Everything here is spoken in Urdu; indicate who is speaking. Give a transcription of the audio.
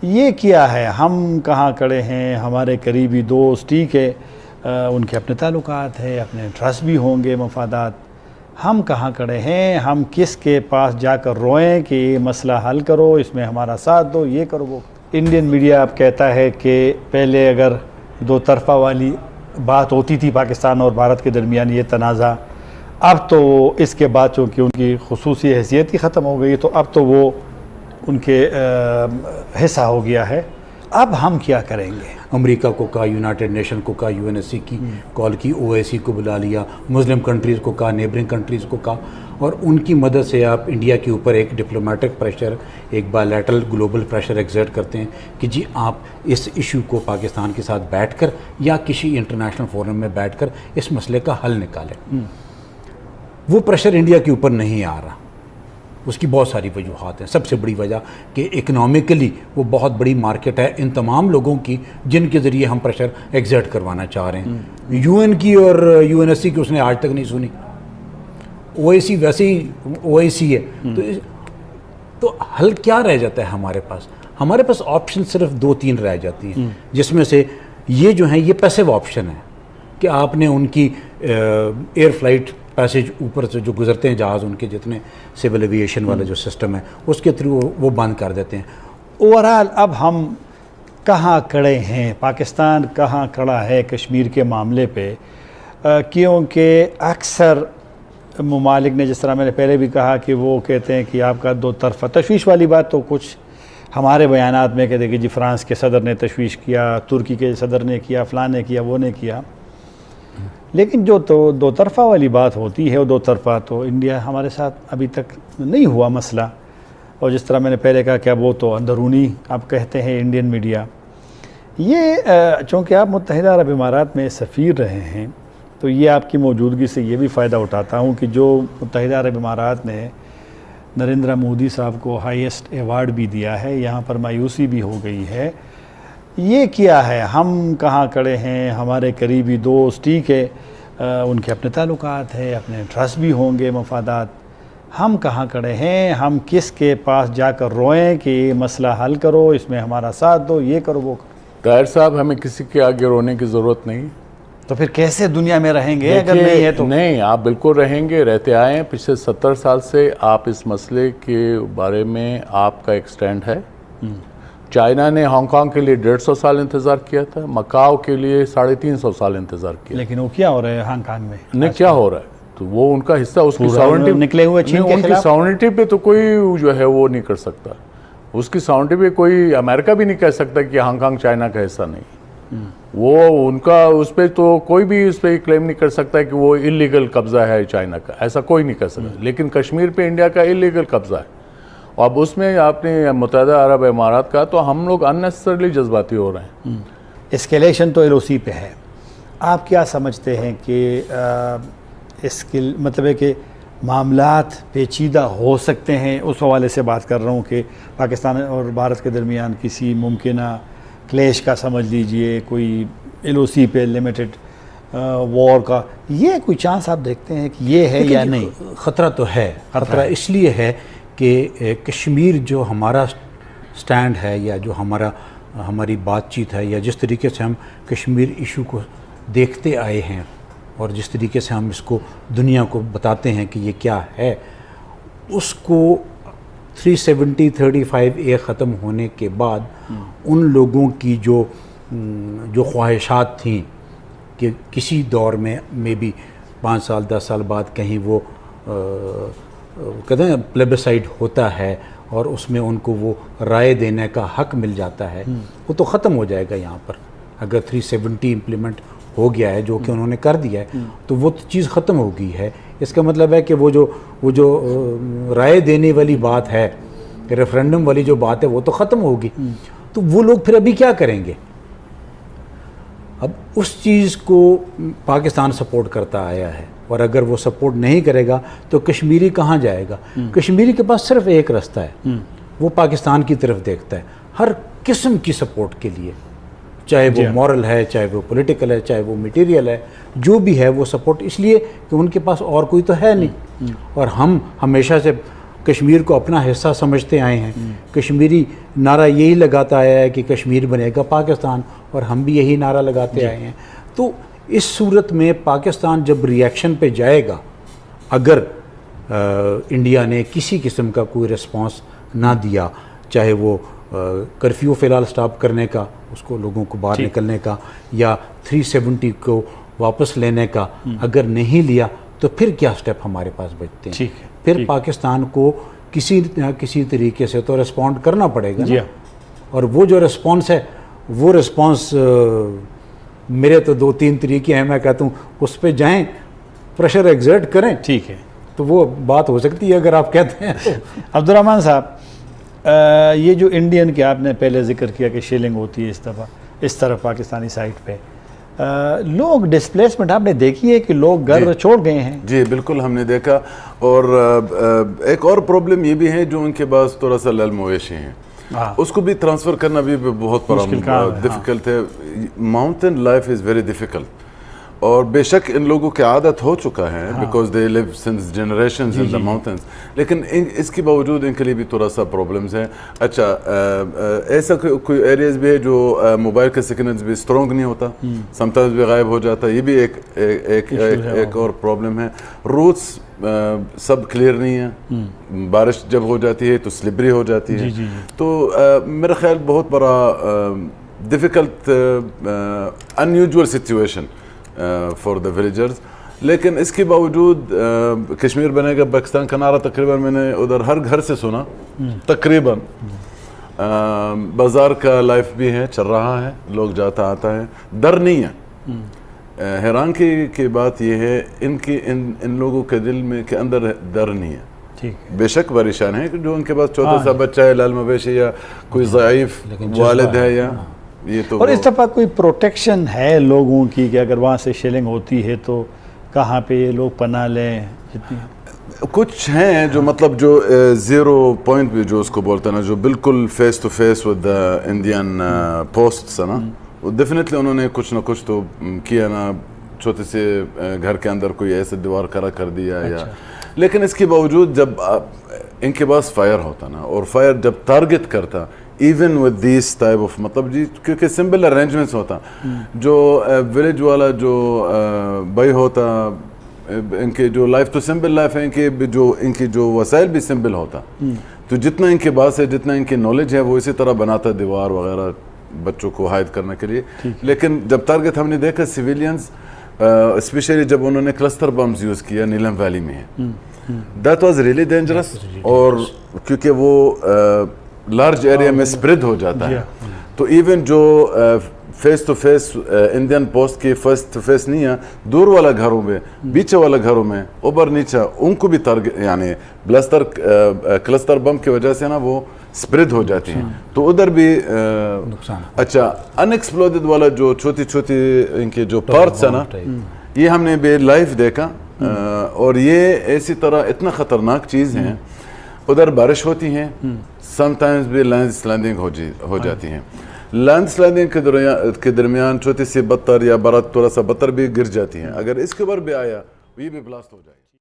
Speaker 1: یہ کیا ہے، ہم کہاں کھڑے ہیں، ہمارے قریبی دوست ٹھیک ہے، ان کے اپنے تعلقات ہیں، اپنے ٹرسٹ بھی ہوں گے، مفادات، ہم کہاں کھڑے ہیں، ہم کس کے پاس جا کر روئیں کہ یہ مسئلہ حل کرو، اس میں ہمارا ساتھ دو، یہ کرو وہ کرو۔ انڈین میڈیا اب کہتا ہے کہ پہلے اگر دو طرفہ والی بات ہوتی تھی پاکستان اور بھارت کے درمیان یہ تنازع، اب تو اس کے بعد چونکہ ان کی خصوصی حیثیت ہی ختم ہو گئی تو اب تو وہ ان کے حصہ ہو گیا ہے۔ اب ہم کیا کریں گے؟
Speaker 2: امریکہ کو کہا، یونائٹڈ نیشن کو کہا، UNSC کی کال کی، OIC کو بلا لیا، مسلم کنٹریز کو کہا، نیبرنگ کنٹریز کو کہا، اور ان کی مدد سے آپ انڈیا کے اوپر ایک ڈپلومیٹک پریشر، ایک بائیلیٹرل گلوبل پریشر ایگزرٹ کرتے ہیں کہ جی آپ اس ایشو کو پاکستان کے ساتھ بیٹھ کر یا کسی انٹرنیشنل فورم میں بیٹھ کر اس مسئلے کا حل نکالیں۔ وہ پریشر انڈیا کے اوپر نہیں آ رہا، اس کی بہت ساری وجوہات ہیں۔ سب سے بڑی وجہ کہ اکنامکلی وہ بہت بڑی مارکیٹ ہے ان تمام لوگوں کی جن کے ذریعے ہم پریشر ایگزرٹ کروانا چاہ رہے ہیں۔ UN کی اور UNSC کی اس نے آج تک نہیں سنی، OIC ویسے ہی OIC ہے، تو حل کیا رہ جاتا ہے ہمارے پاس؟ ہمارے پاس آپشن صرف 2-3 رہ جاتی ہیں، جس میں سے یہ جو ہیں یہ پیسو آپشن ہے کہ آپ نے ان کی ایئر فلائٹ پیسج اوپر سے جو گزرتے ہیں جہاز، ان کے جتنے سول ایویشن والا جو سسٹم ہے اس کے تھرو وہ بند کر دیتے ہیں۔
Speaker 1: اوورآل اب ہم کہاں کھڑے ہیں، پاکستان کہاں کھڑا ہے کشمیر کے معاملے پہ؟ کیونکہ اکثر ممالک نے، جس طرح میں نے پہلے بھی کہا کہ وہ کہتے ہیں کہ آپ کا دو طرفہ تشویش والی بات تو کچھ ہمارے بیانات میں کہتے ہیں کہ جی فرانس کے صدر نے تشویش کیا، ترکی کے صدر نے کیا، فلاں نے کیا، وہ نے کیا، لیکن جو تو دو طرفہ والی بات ہوتی ہے وہ دو طرفہ تو انڈیا ہمارے ساتھ ابھی تک نہیں ہوا مسئلہ، اور جس طرح میں نے پہلے کہا کہ اب وہ تو اندرونی اب کہتے ہیں انڈین میڈیا۔ یہ چونکہ آپ متحدہ عرب امارات میں سفیر رہے ہیں تو یہ آپ کی موجودگی سے یہ بھی فائدہ اٹھاتا ہوں کہ جو متحدہ عرب امارات نے نریندر مودی صاحب کو ہائیسٹ ایوارڈ بھی دیا ہے، یہاں پر مایوسی بھی ہو گئی ہے۔ یہ کیا ہے، ہم کہاں کھڑے ہیں، ہمارے قریبی دوست ٹھیک ہے، ان کے اپنے تعلقات ہیں، اپنے ٹرسٹ بھی ہوں گے، مفادات، ہم کہاں کھڑے ہیں، ہم کس کے پاس جا کر روئیں کہ یہ مسئلہ حل کرو، اس میں ہمارا ساتھ دو، یہ کرو وہ کرو؟
Speaker 3: طاہر صاحب، ہمیں کسی کے آگے رونے کی ضرورت نہیں۔
Speaker 1: تو پھر کیسے دنیا میں رہیں گے اگر نہیں ہے تو؟
Speaker 3: نہیں، آپ بالکل رہیں گے، رہتے آئے ہیں پچھلے 70 سال سے۔ آپ اس مسئلے کے بارے میں آپ کا ایک سٹینڈ ہے۔ چائنا نے ہانگ کانگ کے لیے 150 سال انتظار کیا تھا، مکاؤ کے لیے 350 سال انتظار کیا،
Speaker 1: لیکن وہ کیا ہو رہا ہے ہانگ کانگ میں؟
Speaker 3: نہیں، کیا ہو رہا ہے تو وہ ان کا حصہ، اس کی ساورنٹی
Speaker 1: نکلے ہوئے چین کے
Speaker 3: ان کی ساورنٹی پہ تو کوئی جو ہے وہ نہیں کر سکتا، اس کی ساورنٹی پہ کوئی امریکہ بھی نہیں کہہ سکتا کہ ہانگ کانگ چائنا کا حصہ نہیں۔ وہ ان کا اس پہ تو کوئی بھی اس پہ کلیم نہیں کر سکتا کہ وہ اللیگل قبضہ ہے چائنا کا، ایسا کوئی نہیں کر سکتا، لیکن کشمیر پہ انڈیا کا اللیگل قبضہ ہے۔ اب اس میں آپ نے متحدہ عرب امارات کا، تو ہم لوگ اننیسسریلی جذباتی ہو رہے ہیں۔
Speaker 1: اسکیلیشن تو LOC پہ ہے، آپ کیا سمجھتے ہیں کہ اس کے مطلب ہے کہ معاملات پیچیدہ ہو سکتے ہیں؟ اس حوالے سے بات کر رہا ہوں کہ پاکستان اور بھارت کے درمیان کسی ممکنہ کلیش کا سمجھ لیجئے، کوئی LOC پہ لمیٹڈ وار کا، یہ کوئی چانس آپ دیکھتے ہیں کہ یہ ہے یا نہیں؟
Speaker 2: خطرہ تو ہے، خطرہ اس لیے ہے کہ کشمیر جو ہمارا سٹینڈ ہے یا جو ہماری بات چیت ہے، یا جس طریقے سے ہم کشمیر ایشو کو دیکھتے آئے ہیں اور جس طریقے سے ہم اس کو دنیا کو بتاتے ہیں کہ یہ کیا ہے، اس کو 370-35A ختم ہونے کے بعد ان لوگوں کی جو خواہشات تھیں کہ کسی دور میں بھی 5 سال 10 سال بعد کہیں وہ کہتے ہیں پلیبسائڈ ہوتا ہے اور اس میں ان کو وہ رائے دینے کا حق مل جاتا ہے، وہ تو ختم ہو جائے گا یہاں پر۔ اگر 370 امپلیمنٹ ہو گیا ہے جو کہ انہوں نے کر دیا ہے تو وہ چیز ختم ہو گئی ہے۔ اس کا مطلب ہے کہ وہ جو رائے دینے والی بات ہے، ریفرینڈم والی جو بات ہے، وہ تو ختم ہوگی۔ تو وہ لوگ پھر ابھی کیا کریں گے؟ اب اس چیز کو پاکستان سپورٹ کرتا آیا ہے، اور اگر وہ سپورٹ نہیں کرے گا تو کشمیری کہاں جائے گا؟ کشمیری کے پاس صرف ایک رستہ ہے، وہ پاکستان کی طرف دیکھتا ہے ہر قسم کی سپورٹ کے لیے، چاہے وہ مورل ہے، چاہے وہ پولیٹیکل ہے، چاہے وہ میٹیریل ہے، جو بھی ہے وہ سپورٹ، اس لیے کہ ان کے پاس اور کوئی تو ہے نہیں۔ اور ہم ہمیشہ سے کشمیر کو اپنا حصہ سمجھتے آئے ہیں. کشمیری نعرہ یہی لگاتا آیا ہے کہ کشمیر بنے گا پاکستان, اور ہم بھی یہی نعرہ لگاتے آئے ہیں. تو اس صورت میں پاکستان جب ریئیکشن پہ جائے گا, اگر انڈیا نے کسی قسم کا کوئی رسپانس نہ دیا, چاہے وہ کرفیو فی الحال سٹاپ کرنے کا, اس کو لوگوں کو باہر نکلنے کا, یا 370 کو واپس لینے کا, اگر نہیں لیا تو پھر کیا سٹیپ ہمارے پاس بچتے ہیں؟ پھر پاکستان کو کسی نہ کسی طریقے سے تو ریسپونڈ کرنا پڑے گا نا. اور وہ جو ریسپانس ہے, وہ ریسپانس میرے تو 2-3 طریقے ہیں, میں کہتا ہوں اس پہ جائیں, پریشر ایگزرٹ کریں,
Speaker 1: ٹھیک ہے,
Speaker 2: تو وہ بات ہو سکتی ہے اگر آپ کہتے ہیں.
Speaker 1: عبدالرحمن صاحب, یہ جو انڈین کے آپ نے پہلے ذکر کیا کہ شیلنگ ہوتی ہے اس طرف پاکستانی سائٹ پہ, لوگ ڈسپلیسمنٹ آپ نے دیکھی ہے کہ لوگ گھر چھوڑ گئے ہیں؟
Speaker 4: جی بالکل ہم نے دیکھا. اور ایک اور پرابلم یہ بھی ہے, جو ان کے پاس تھوڑا سا لل مویشی ہیں, اس کو بھی ٹرانسفر کرنا بھی بہت بڑا ڈیفیکلٹ ہے. Mountain life is very difficult, اور بے شک ان لوگوں کی عادت ہو چکا ہے, because they live since generations in the mountains, لیکن اس کے باوجود ان کے لیے بھی تھوڑا سا پرابلمز ہیں. اچھا, ایسا کوئی ایریاز بھی ہے جو موبائل کا سگنلز بھی اسٹرانگ نہیں ہوتا, سمٹائمز بھی غائب ہو جاتا ہے, یہ بھی ایک اور پرابلم ہے. روٹس سب کلیئر نہیں ہیں, بارش جب ہو جاتی ہے تو سلپری ہو جاتی ہے. تو میرا خیال بہت بڑا ڈیفیکلٹ انیوجول سچویشن فار دا ولیجرز. لیکن اس کے باوجود کشمیر بنے گا پاکستان کا نعرہ تقریباً میں نے ادھر ہر گھر سے سنا تقریباً. بازار کا لائف بھی ہے, چل رہا ہے, لوگ جاتا آتا ہے, ڈر نہیں ہے. حیران کی بات یہ ہے ان لوگوں کے دل میں کے اندر ڈر نہیں ہے. بے شک پریشان ہے کہ جو ان کے پاس چھوٹا سا بچہ ہے, لال مویشی, یا کوئی ضعیف والد ہے, یا یہ تو.
Speaker 1: اور اس دفعہ کوئی پروٹیکشن ہے لوگوں کی کہ اگر وہاں سے شیلنگ ہوتی ہے تو کہاں پہ یہ لوگ پناہ لیں؟
Speaker 4: کچھ ہیں جو مطلب جو زیرو پوائنٹ بھی جو اس کو بولتے ہیں نا, جو بالکل face to face with Indian posts ہے نا, ڈیفینیٹلی انہوں نے کچھ نہ کچھ تو کیا نا, چھوٹے سے گھر کے اندر کوئی ایسے دیوار کھڑا کر دیا یا. لیکن اس کے باوجود جب ان کے پاس فائر ہوتا نا, اور فائر جب ٹارگٹ کرتا, even with this type of مطلب جی, کیونکہ سمپل ارینجمنٹس ہوتا, جو ولیج والا جو بھائی ہوتا, ان کے جو لائف تو سمپل لائف ہے, ان کی جو وسائل بھی سمپل ہوتا, تو جتنا ان کے پاس ہے, جتنا ان کی نالج ہے, وہ اسی طرح بناتا دیوار وغیرہ بچوں کو ہائڈ کرنے کے لیے. لیکن جب ٹارگٹ ہم نے دیکھا سویلینز, اسپیشلی جب انہوں نے کلسٹر بمز یوز کیا نیلم ویلی میں, دیٹ واز ریئلی ڈینجرس. اور کیونکہ وہ لارج ایریا میں سپریڈ ہو جاتا ہے, تو ایون جو face to face Indian post کے فیس ٹو فیس نہیں ہے, دور والا گھروں میں, بیچے والا گھروں میں, اوپر نیچا, ان کو بھی ٹارگٹ یعنی کلسٹر بم کی وجہ سے نا وہ سپریڈ ہو جاتی ہیں, تو ادھر بھی نقصان. اچھا, ان ایکسپلوڈڈ والا جو چھوٹی ان کے جو پارٹس ہیں نا, یہ ہم نے بھی لائف دیکھا, اور یہ ایسی طرح اتنا خطرناک چیز ہیں. ادھر بارش ہوتی ہیں, سم ٹائمز بھی لینڈ سلائڈنگ ہو جاتی ہیں. لینڈ سلائڈنگ کے درمیان چھوٹی سی بتر یا برات تھوڑا سا بتر بھی گر جاتی ہیں, اگر اس کے اوپر بھی آیا یہ بھی بلاسٹ ہو جائے.